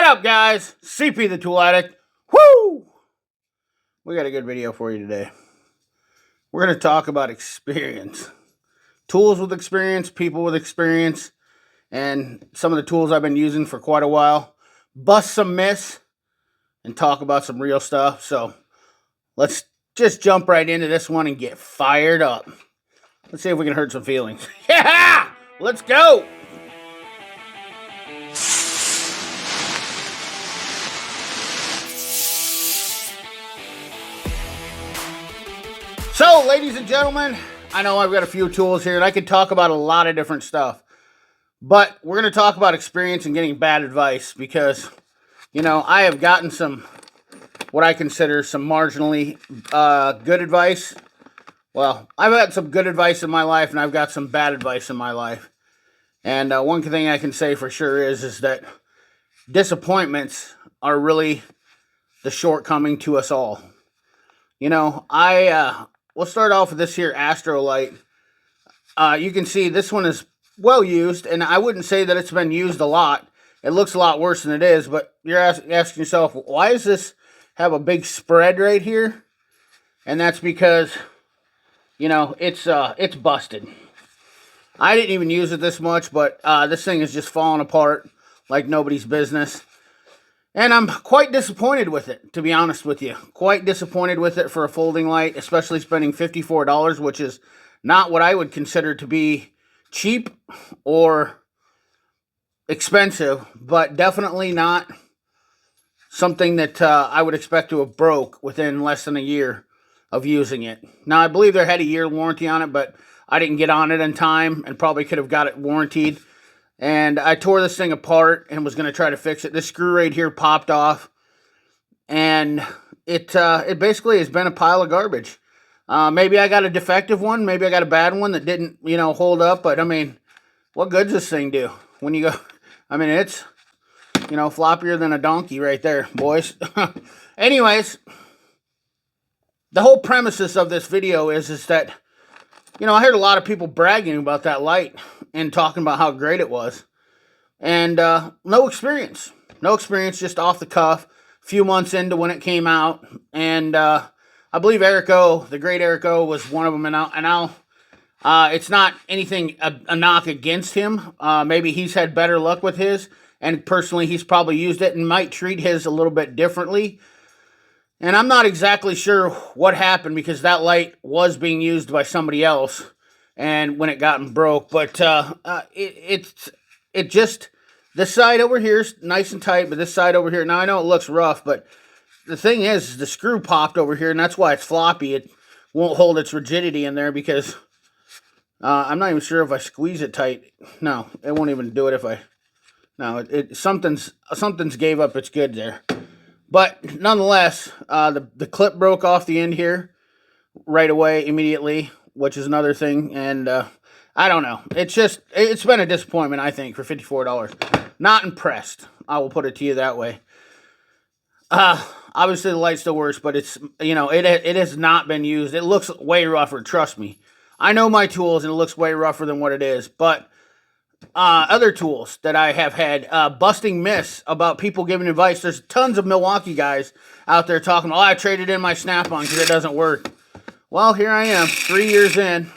up, guys? CP the Tool Addict. Woo! We got a good video for you today. We're going to talk about experience. Tools with experience, people with experience, and some of the tools I've been using for quite a while. Bust some myths and talk about some real stuff. So let's just jump right into this one and get fired up. Let's see if we can hurt some feelings. Yeah! Let's go! So, ladies and gentlemen, I know I've got a few tools here, and I could talk about a lot of different stuff. But we're going to talk about experience and getting bad advice because, you know, I have gotten some, what I consider some marginally good advice. Well, I've had some good advice in my life, and I've got some bad advice in my life. And one thing I can say for sure is that disappointments are really the shortcoming to us all. You know, we'll start off with this here Astro light. You can see this one is well used, and I wouldn't say that it's been used a lot. It looks a lot worse than it is, but you're asking yourself, why does this have a big spread right here? And that's because, you know, it's busted. I didn't even use it this much, but this thing is just falling apart like nobody's business. And I'm quite disappointed with it, to be honest with you. Quite disappointed with it for a folding light, especially spending $54, which is not what I would consider to be cheap or expensive, but definitely not something that I would expect to have broke within less than a year of using it. Now, I believe there had a year warranty on it, but I didn't get on it in time and probably could have got it warrantied. And I tore this thing apart and was going to try to fix it. This screw right here popped off. And it basically has been a pile of garbage. Maybe I got a defective one. Maybe I got a bad one that didn't, you know, hold up. But, I mean, what good does this thing do? When you go, I mean, it's, you know, floppier than a donkey right there, boys. Anyways, the whole premises of this video is that, you know, I heard a lot of people bragging about that light and talking about how great it was. And no experience. No experience, just off the cuff. A few months into when it came out. And I believe Eric O, the great Eric O, was one of them. And it's not anything, a knock against him. Maybe he's had better luck with his. And personally, he's probably used it and might treat his a little bit differently. And I'm not exactly sure what happened because that light was being used by somebody else and when it got broke. But it just, this side over here is nice and tight, but this side over here, now I know it looks rough, but the thing is the screw popped over here, and that's why it's floppy. It won't hold its rigidity in there because I'm not even sure if I squeeze it tight. No, it won't even do it if I, no, something's gave up its good there. But nonetheless, the clip broke off the end here right away, immediately, which is another thing. And I don't know. It's been a disappointment, I think, for $54. Not impressed. I will put it to you that way. Obviously, the light's still works, but it's, you know, it has not been used. It looks way rougher, trust me. I know my tools, and it looks way rougher than what it is. But other tools that I have had, busting myths about people giving advice. There's tons of Milwaukee guys out there talking, oh, I traded in my Snap-on because it doesn't work. Well, here I am, 3 years in.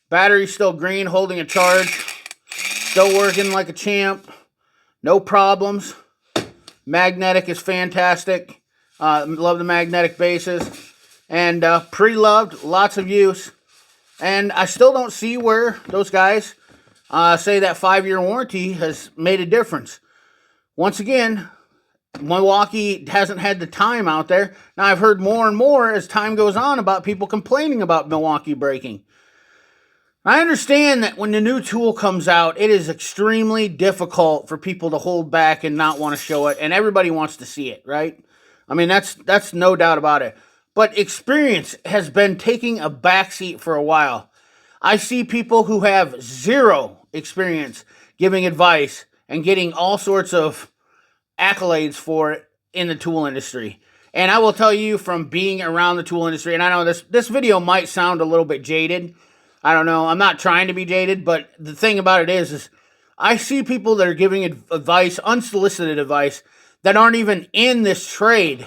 Battery's still green, holding a charge. Still working like a champ. No problems. Magnetic is fantastic. Love the magnetic bases. And pre-loved, lots of use. And I still don't see where those guys say that 5-year warranty has made a difference. Once again, Milwaukee hasn't had the time out there. Now, I've heard more and more as time goes on about people complaining about Milwaukee breaking. I understand that when the new tool comes out, it is extremely difficult for people to hold back and not want to show it, and everybody wants to see it, right? I mean, that's no doubt about it. But experience has been taking a backseat for a while. I see people who have zero experience giving advice and getting all sorts of accolades for it in the tool industry. And I will tell you from being around the tool industry, and I know this video might sound a little bit jaded. I don't know. I'm not trying to be jaded, but the thing about it is I see people that are giving advice, unsolicited advice, that aren't even in this trade,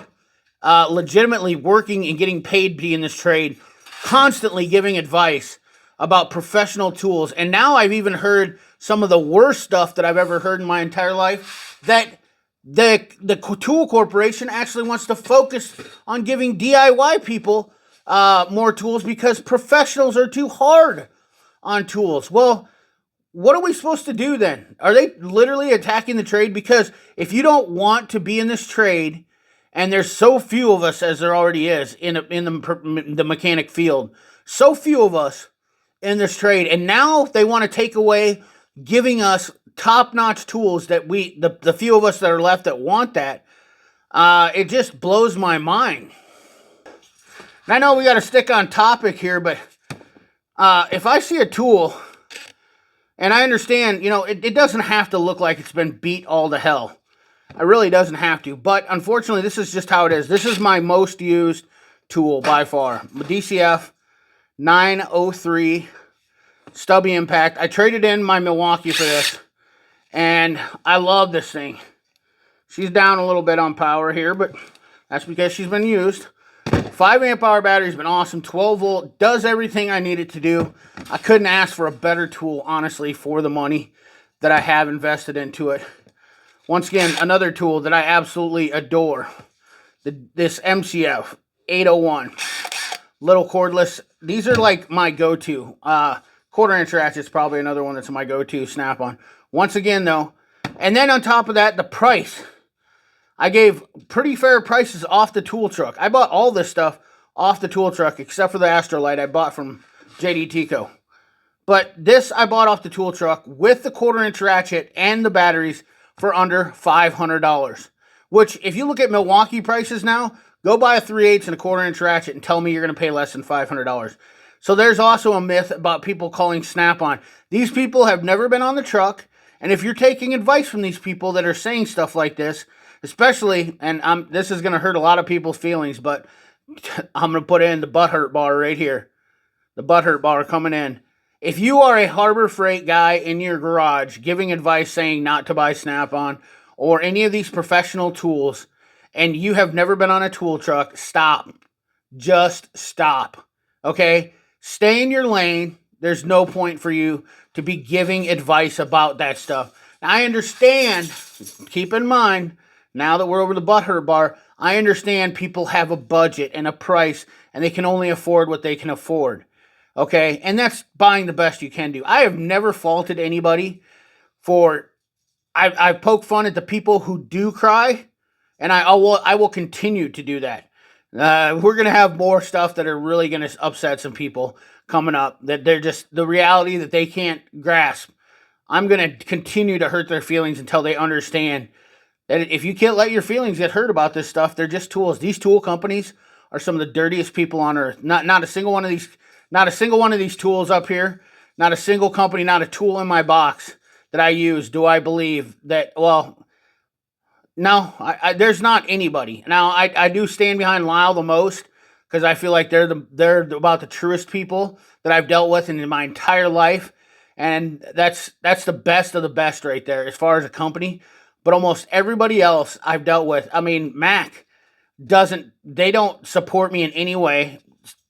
legitimately working and getting paid to be in this trade, constantly giving advice about professional tools. And now I've even heard some of the worst stuff that I've ever heard in my entire life, that the tool corporation actually wants to focus on giving DIY people more tools because professionals are too hard on tools. Well, what are we supposed to do then? Are they literally attacking the trade? Because if you don't want to be in this trade, and there's so few of us as there already is in the mechanic field, so few of us in this trade, and now they want to take away giving us top-notch tools that the few of us that are left that want that, it just blows my mind. And I know we got to stick on topic here, but if I see a tool, and I understand, it doesn't have to look like it's been beat all to hell. It really doesn't have to. But unfortunately, this is just how it is. This is my most used tool by far. The DCF903 stubby impact. I traded in my Milwaukee for this, and I love this thing. She's down a little bit on power here, but that's because she's been used. 5 amp hour battery's been awesome. 12 volt, does everything I need it to do. I couldn't ask for a better tool, honestly, for the money that I have invested into it. Once again, another tool that I absolutely adore. This MCF 801. Little cordless. These are like my go-to. Quarter-inch ratchet's probably another one that's my go-to snap-on. Once again, though, and then on top of that, the price. I gave pretty fair prices off the tool truck. I bought all this stuff off the tool truck, except for the Astro light I bought from JD Tico. But this I bought off the tool truck with the quarter-inch ratchet and the batteries for under $500. Which, if you look at Milwaukee prices now, go buy a 3/8 and a quarter-inch ratchet and tell me you're going to pay less than $500. So there's also a myth about people calling Snap-on. These people have never been on the truck, and if you're taking advice from these people that are saying stuff like this, especially, and this is going to hurt a lot of people's feelings, but I'm going to put in the butthurt bar right here. The butthurt bar coming in. If you are a Harbor Freight guy in your garage giving advice saying not to buy Snap-on or any of these professional tools, and you have never been on a tool truck, stop. Just stop. Okay? Stay in your lane. There's no point for you to be giving advice about that stuff. Now, I understand, keep in mind, now that we're over the butthurt bar, I understand people have a budget and a price, and they can only afford what they can afford. Okay? And that's buying the best you can do. I have never faulted anybody for... I've poked fun at the people who do cry, and I will continue to do that. We're going to have more stuff that are really going to upset some people coming up, that they're just the reality that they can't grasp. I'm going to continue to hurt their feelings until they understand that if you can't let your feelings get hurt about this stuff, they're just tools. These tool companies are some of the dirtiest people on earth. Not a single one of these tools up here, not a single company, not a tool in my box that I use do I believe that, well, no, there's not anybody. Now, I do stand behind Lyle the most because I feel like they're about the truest people that I've dealt with in my entire life, and that's the best of the best right there as far as a company. But almost everybody else I've dealt with, I mean, Mac they don't support me in any way.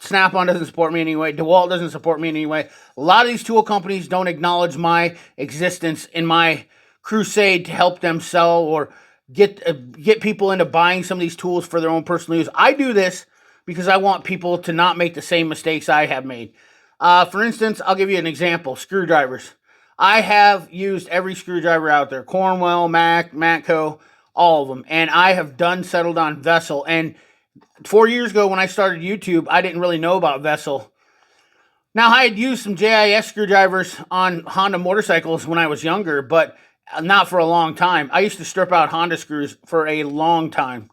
Snap-on doesn't support me anyway. Dewalt doesn't support me in any way. A lot of these tool companies don't acknowledge my existence in my crusade to help them sell or get people into buying some of these tools for their own personal use. I do this because I want people to not make the same mistakes I have made. For instance, I'll give you an example. Screwdrivers. I have used every screwdriver out there. Cornwell, Mac, Matco, all of them. And I have settled on Vessel. And 4 years ago when I started YouTube, I didn't really know about Vessel. Now, I had used some JIS screwdrivers on Honda motorcycles when I was younger, but not for a long time. I used to strip out Honda screws for a long time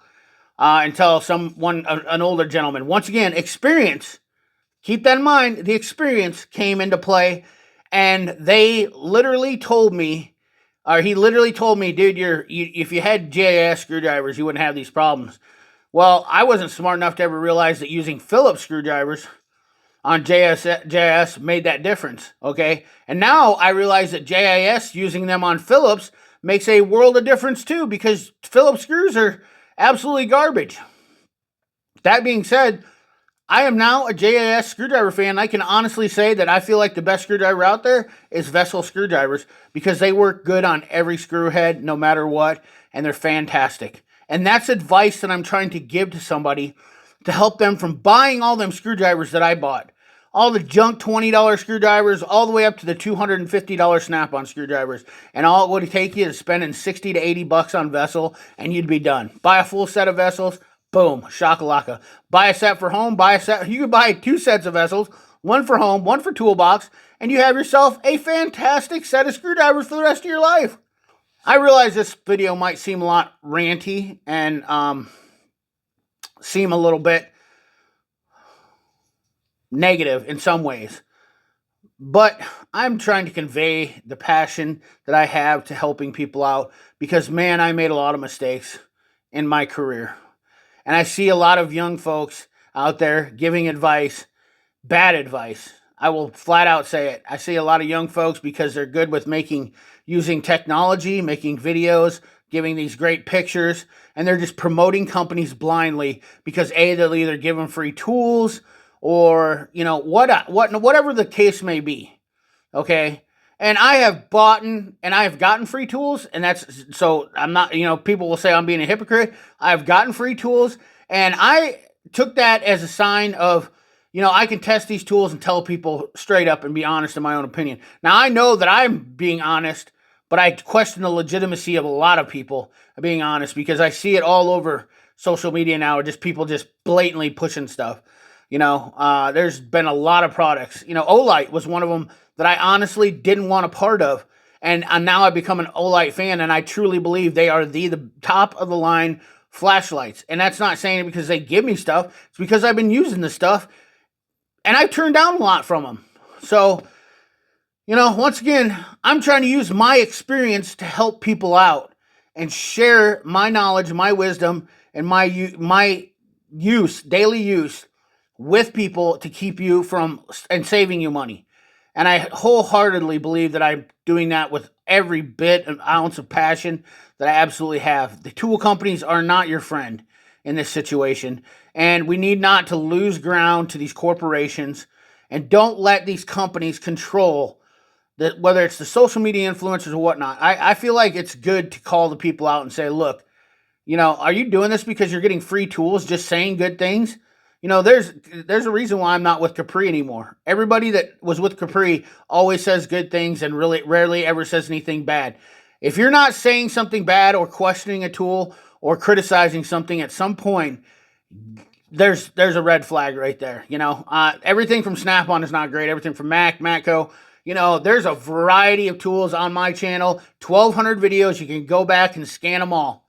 until an older gentleman. Once again, experience. Keep that in mind. The experience came into play, and he literally told me, dude, if you had JIS screwdrivers, you wouldn't have these problems. Well, I wasn't smart enough to ever realize that using Phillips screwdrivers on JIS made that difference, okay? And now I realize that JIS, using them on Phillips, makes a world of difference too, because Phillips screws are absolutely garbage. That being said, I am now a JAS screwdriver fan. I can honestly say that I feel like the best screwdriver out there is Vessel screwdrivers, because they work good on every screw head, no matter what, and they're fantastic. And that's advice that I'm trying to give to somebody to help them from buying all them screwdrivers that I bought. All the junk $20 screwdrivers, all the way up to the $250 Snap-on screwdrivers. And all it would take you is spending 60 to 80 bucks on Vessel, and you'd be done. Buy a full set of Vessels. Boom, shakalaka. Buy a set for home, buy a set. You can buy 2 sets of Vessels, one for home, one for toolbox, and you have yourself a fantastic set of screwdrivers for the rest of your life. I realize this video might seem a lot ranty and seem a little bit negative in some ways, but I'm trying to convey the passion that I have to helping people out, because, man, I made a lot of mistakes in my career. And I see a lot of young folks out there giving advice, bad advice. I will flat out say it. I see a lot of young folks, because they're good with using technology, making videos, giving these great pictures, and they're just promoting companies blindly because they'll either give them free tools or, whatever the case may be. Okay. And I have bought and I have gotten free tools, and so I'm not, people will say I'm being a hypocrite. I've gotten free tools, and I took that as a sign of, I can test these tools and tell people straight up and be honest in my own opinion. Now, I know that I'm being honest, but I question the legitimacy of a lot of people being honest, because I see it all over social media now, just people just blatantly pushing stuff. There's been a lot of products. Olight was one of them that I honestly didn't want a part of. And now I've become an Olight fan, and I truly believe they are the top of the line flashlights. And that's not saying it because they give me stuff. It's because I've been using the stuff, and I've turned down a lot from them. So, once again, I'm trying to use my experience to help people out and share my knowledge, my wisdom, and my daily use with people to keep you from and saving you money. And I wholeheartedly believe that I'm doing that with every bit and ounce of passion that I absolutely have. The tool companies are not your friend in this situation, and we need not to lose ground to these corporations, and don't let these companies control whether it's the social media influencers or whatnot. I feel like it's good to call the people out and say, look, are you doing this because you're getting free tools, just saying good things? There's a reason why I'm not with Capri anymore. Everybody that was with Capri always says good things and really rarely ever says anything bad. If you're not saying something bad or questioning a tool or criticizing something at some point, there's a red flag right there. Everything from Snap-on is not great. Everything from Matco. There's a variety of tools on my channel. 1,200 videos. You can go back and scan them all.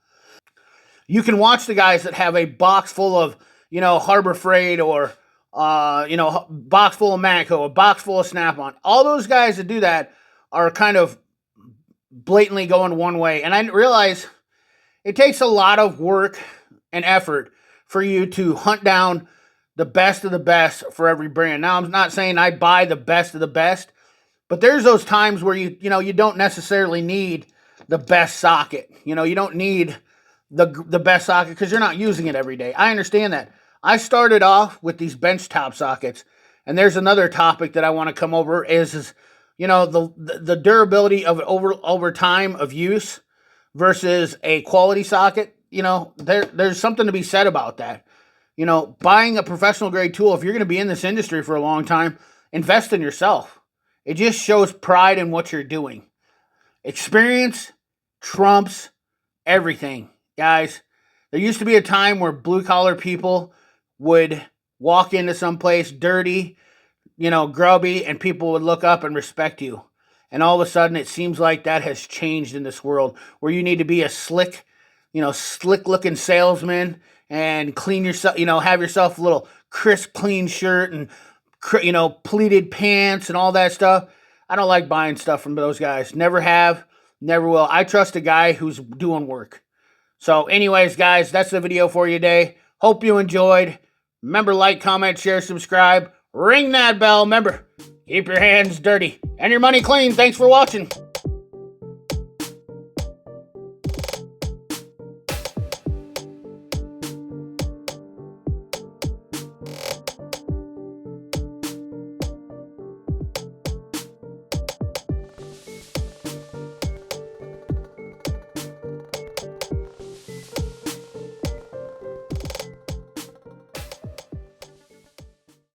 You can watch the guys that have a box full of Harbor Freight, or, box full of Matco, a box full of Snap-on. All those guys that do that are kind of blatantly going one way. And I realize it takes a lot of work and effort for you to hunt down the best of the best for every brand. Now, I'm not saying I buy the best of the best, but there's those times where you don't necessarily need the best socket. You don't need the best socket because you're not using it every day. I understand that. I started off with these benchtop sockets, and there's another topic that I want to come over is the durability of over time of use versus a quality socket. There's something to be said about that. Buying a professional grade tool, if you're going to be in this industry for a long time, invest in yourself. It just shows pride in what you're doing. Experience trumps everything, guys. There used to be a time where blue-collar people would walk into some place dirty, grubby, and people would look up and respect you. And all of a sudden, it seems like that has changed in this world, where you need to be a slick-looking salesman and clean yourself, have yourself a little crisp, clean shirt and, pleated pants and all that stuff. I don't like buying stuff from those guys. Never have, never will. I trust a guy who's doing work. So anyways, guys, that's the video for you today. Hope you enjoyed. Remember, like, comment, share, subscribe. Ring that bell. Remember, keep your hands dirty and your money clean. Thanks for watching.